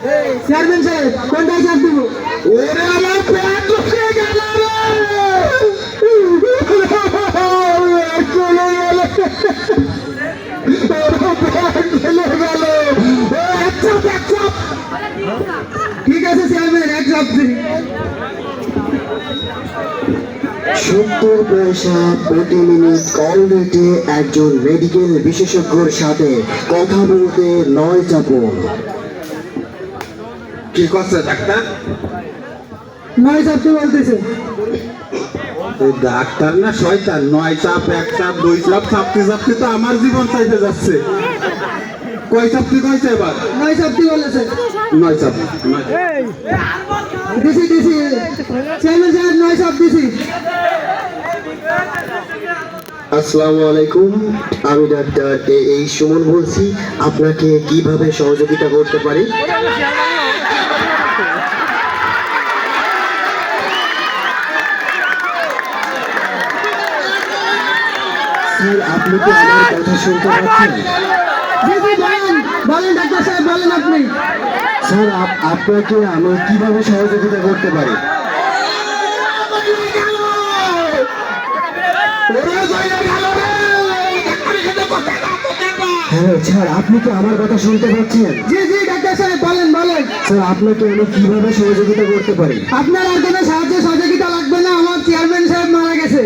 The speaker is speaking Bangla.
চেয়ারম্যান সাহেব কোনটায় চাপ দিব? ওরে আমার পেট ঢুকে গেল রে, চলে গেল, পেট চলে গেল। ঠিক আছে চেয়ারম্যান, এক চাপ দিন। 70 পয়সা প্রতি মিনিট কল রেটে একজন মেডিকেল বিশেষজ্ঞর সাথে কথা বলতে 9 চাপুন। কি করছে ডাক্তার? 9 চাপতে বলতেছে। এই ডাক্তার না শয়তান, 9 চাপ 1 চাপ 2 চাপ চাপতে চাপতে তো আমার জীবন চাইতে যাচ্ছে। কয় চাপতে কইছে এবার? 9 চাপতে বলেছে। 9 চাপ। দিছি দিছি চেয়ারম্যান সাহেব, 9 চাপ দিছি। আসসালামু আলাইকুম, আমি ডাক্তার এই সুমন বলছি। আপনাকে কিভাবে সহযোগিতা করতে পারি? স্যার, আপনি কি আমার কথা শুনতে পাচ্ছেন? জি জি বলেন বলেন ডাক্তার সাহেব, বলেন আপনি। স্যার, আপনাকে আমি কিভাবে সহযোগিতা করতে পারি? হ্যাঁ স্যার, আপনি কি আমার কথা শুনতে পাচ্ছেন? জি জি ডাক্তার সাহেব, বলেন বলেন। স্যার, আপনাকে আমি কিভাবে সহযোগিতা করতে পারি? আপনার আর কোনো সাহায্য সহযোগিতা লাগবে না, আমার চেয়ারম্যান সাহেব মারা গেছে।